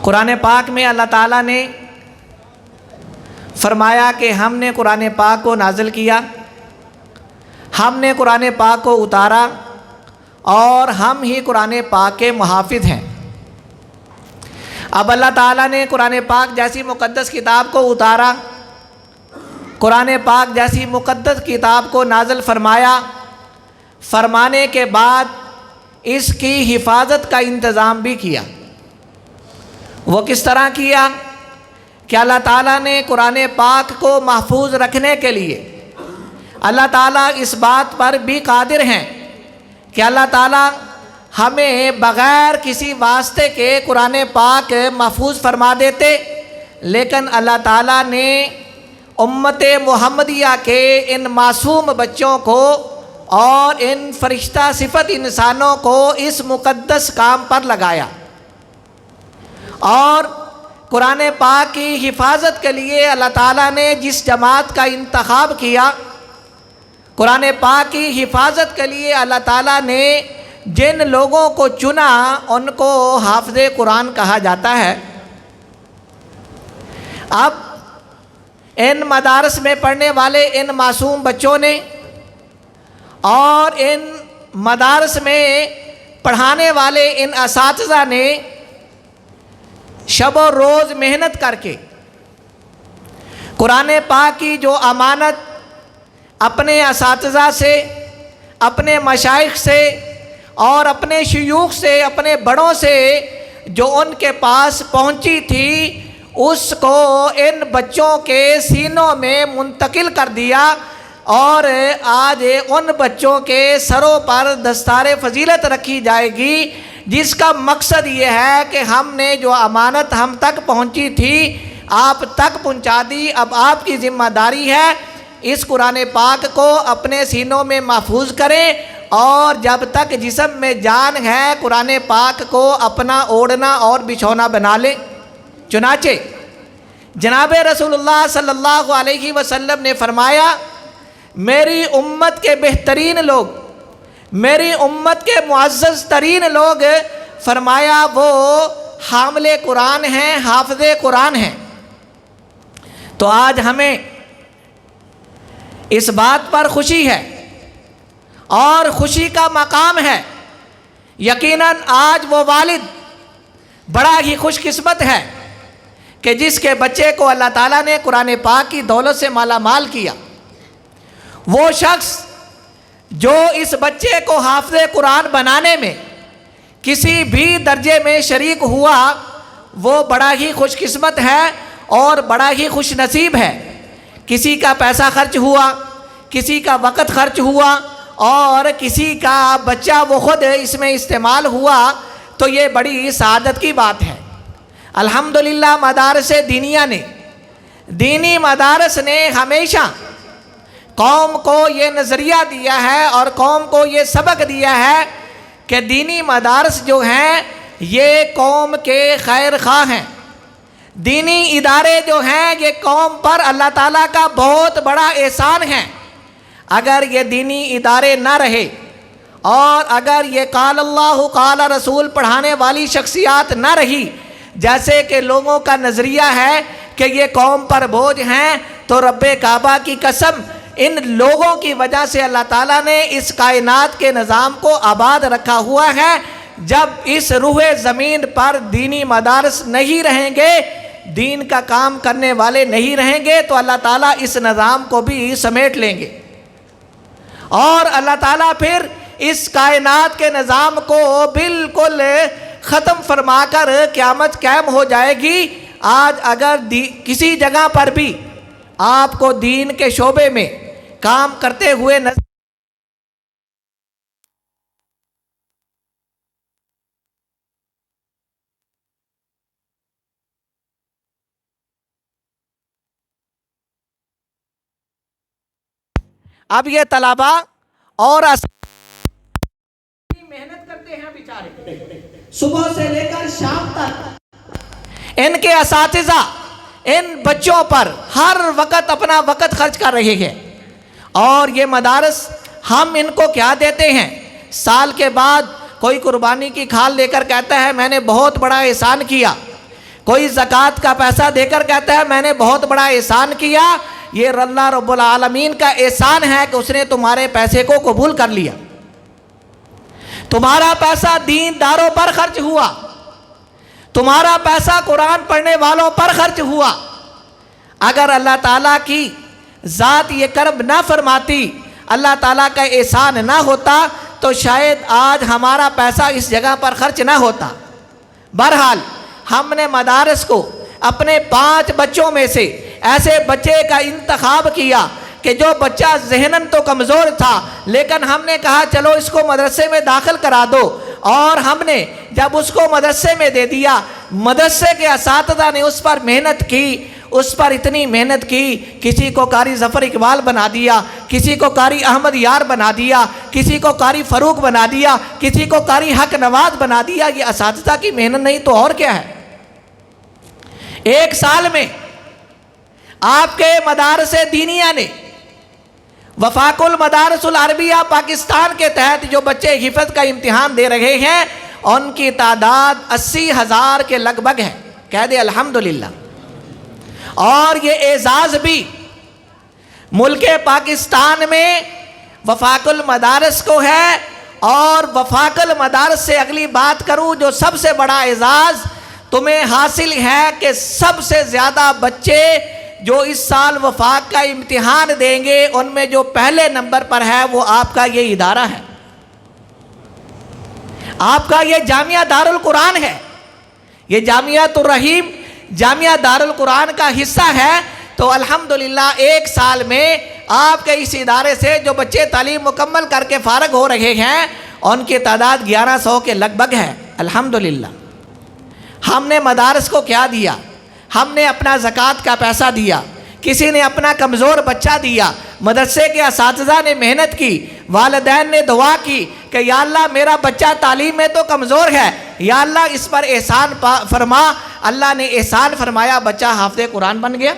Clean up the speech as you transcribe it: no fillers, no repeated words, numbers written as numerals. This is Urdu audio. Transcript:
قرآن پاک میں اللہ تعالیٰ نے فرمایا کہ ہم نے قرآن پاک کو نازل کیا، ہم نے قرآن پاک کو اتارا اور ہم ہی قرآن پاک کے محافظ ہیں۔ اب اللہ تعالیٰ نے قرآن پاک جیسی مقدس کتاب کو اتارا، قرآن پاک جیسی مقدس کتاب کو نازل فرمایا، فرمانے کے بعد اس کی حفاظت کا انتظام بھی کیا۔ وہ کس طرح کیا کہ اللہ تعالیٰ نے قرآن پاک کو محفوظ رکھنے کے لیے اللہ تعالیٰ اس بات پر بھی قادر ہیں کہ اللہ تعالیٰ ہمیں بغیر کسی واسطے کے قرآن پاک محفوظ فرما دیتے، لیکن اللہ تعالیٰ نے امت محمدیہ کے ان معصوم بچوں کو اور ان فرشتہ صفت انسانوں کو اس مقدس کام پر لگایا، اور قرآن پاک کی حفاظت کے لیے اللہ تعالیٰ نے جس جماعت کا انتخاب کیا، قرآن پاک کی حفاظت کے لیے اللہ تعالیٰ نے جن لوگوں کو چنا ان کو حافظ قرآن کہا جاتا ہے۔ اب ان مدارس میں پڑھنے والے ان معصوم بچوں نے اور ان مدارس میں پڑھانے والے ان اساتذہ نے شب و روز محنت کر کے قرآن پاک کی جو امانت اپنے اساتذہ سے، اپنے مشائخ سے اور اپنے شیوخ سے، اپنے بڑوں سے جو ان کے پاس پہنچی تھی، اس کو ان بچوں کے سینوں میں منتقل کر دیا، اور آج ان بچوں کے سروں پر دستار فضیلت رکھی جائے گی، جس کا مقصد یہ ہے کہ ہم نے جو امانت ہم تک پہنچی تھی آپ تک پہنچا دی۔ اب آپ کی ذمہ داری ہے اس قرآن پاک کو اپنے سینوں میں محفوظ کریں، اور جب تک جسم میں جان ہے قرآن پاک کو اپنا اوڑھنا اور بچھونا بنا لیں۔ چنانچہ جناب رسول اللہ صلی اللہ علیہ وسلم نے فرمایا، میری امت کے بہترین لوگ، میری امت کے معزز ترین لوگ، فرمایا وہ حامل قرآن ہیں، حافظ قرآن ہیں۔ تو آج ہمیں اس بات پر خوشی ہے اور خوشی کا مقام ہے۔ یقیناً آج وہ والد بڑا ہی خوش قسمت ہے کہ جس کے بچے کو اللہ تعالیٰ نے قرآن پاک کی دولت سے مالا مال کیا۔ وہ شخص جو اس بچے کو حافظ قرآن بنانے میں کسی بھی درجے میں شریک ہوا، وہ بڑا ہی خوش قسمت ہے اور بڑا ہی خوش نصیب ہے۔ کسی کا پیسہ خرچ ہوا، کسی کا وقت خرچ ہوا، اور کسی کا بچہ وہ خود اس میں استعمال ہوا، تو یہ بڑی سعادت کی بات ہے۔ الحمدللہ مدارس دینیہ نے، دینی مدارس نے ہمیشہ قوم کو یہ نظریہ دیا ہے اور قوم کو یہ سبق دیا ہے کہ دینی مدارس جو ہیں یہ قوم کے خیر خواہ ہیں۔ دینی ادارے جو ہیں یہ قوم پر اللہ تعالیٰ کا بہت بڑا احسان ہے۔ اگر یہ دینی ادارے نہ رہے اور اگر یہ قال اللہ قال رسول پڑھانے والی شخصیات نہ رہی، جیسے کہ لوگوں کا نظریہ ہے کہ یہ قوم پر بوجھ ہیں، تو رب کعبہ کی قسم ان لوگوں کی وجہ سے اللہ تعالیٰ نے اس کائنات کے نظام کو آباد رکھا ہوا ہے۔ جب اس روح زمین پر دینی مدارس نہیں رہیں گے، دین کا کام کرنے والے نہیں رہیں گے، تو اللہ تعالیٰ اس نظام کو بھی سمیٹ لیں گے، اور اللہ تعالیٰ پھر اس کائنات کے نظام کو بالکل ختم فرما کر قیامت قائم ہو جائے گی۔ آج اگر کسی جگہ پر بھی آپ کو دین کے شعبے میں کام کرتے ہوئے نظر اب یہ طلباء اور محنت کرتے ہیں بیچارے، صبح سے لے کر شام تک ان کے اساتذہ ان بچوں پر ہر وقت اپنا وقت خرچ کر رہے ہیں، اور یہ مدارس ہم ان کو کیا دیتے ہیں؟ سال کے بعد کوئی قربانی کی کھال لے کر کہتا ہے میں نے بہت بڑا احسان کیا، کوئی زکوٰۃ کا پیسہ دے کر کہتا ہے میں نے بہت بڑا احسان کیا، یہ اللہ رب العالمین کا احسان ہے کہ اس نے تمہارے پیسے کو قبول کر لیا، تمہارا پیسہ دین داروں پر خرچ ہوا، تمہارا پیسہ قرآن پڑھنے والوں پر خرچ ہوا۔ اگر اللہ تعالیٰ کی ذات یہ کرم نہ فرماتی، اللہ تعالیٰ کا احسان نہ ہوتا تو شاید آج ہمارا پیسہ اس جگہ پر خرچ نہ ہوتا۔ بہرحال ہم نے مدارس کو اپنے 5 بچوں میں سے ایسے بچے کا انتخاب کیا کہ جو بچہ ذہناً تو کمزور تھا، لیکن ہم نے کہا چلو اس کو مدرسے میں داخل کرا دو، اور ہم نے جب اس کو مدرسے میں دے دیا، مدرسے کے اساتذہ نے اس پر محنت کی، اس پر اتنی محنت کی، کسی کو قاری ظفر اقبال بنا دیا، کسی کو قاری احمد یار بنا دیا، کسی کو قاری فاروق بنا دیا، کسی کو قاری حق نواز بنا دیا۔ یہ اساتذہ کی محنت نہیں تو اور کیا ہے؟ 1 سال میں آپ کے مدارس دینیہ نے وفاق المدارس العربیہ پاکستان کے تحت جو بچے حفظ کا امتحان دے رہے ہیں ان کی تعداد 80,000 کے لگ بھگ ہے، کہہ دے الحمدللہ۔ اور یہ اعزاز بھی ملک پاکستان میں وفاق المدارس کو ہے، اور وفاق المدارس سے اگلی بات کروں جو سب سے بڑا اعزاز تمہیں حاصل ہے کہ سب سے زیادہ بچے جو اس سال وفاق کا امتحان دیں گے ان میں جو پہلے نمبر پر ہے وہ آپ کا یہ ادارہ ہے، آپ کا یہ جامعہ دارالقرآن ہے۔ یہ جامعۃ الرحیم جامعہ دارالقرآن کا حصہ ہے۔ تو الحمدللہ 1 سال میں آپ کے اس ادارے سے جو بچے تعلیم مکمل کر کے فارغ ہو رہے ہیں ان کی تعداد 1100 کے لگ بھگ ہے الحمدللہ۔ ہم نے مدارس کو کیا دیا؟ ہم نے اپنا زکوٰۃ کا پیسہ دیا، کسی نے اپنا کمزور بچہ دیا، مدرسے کے اساتذہ نے محنت کی، والدین نے دعا کی کہ یا اللہ میرا بچہ تعلیم میں تو کمزور ہے، یا اللہ اس پر احسان فرما۔ اللہ نے احسان فرمایا، بچہ حافظ قرآن بن گیا۔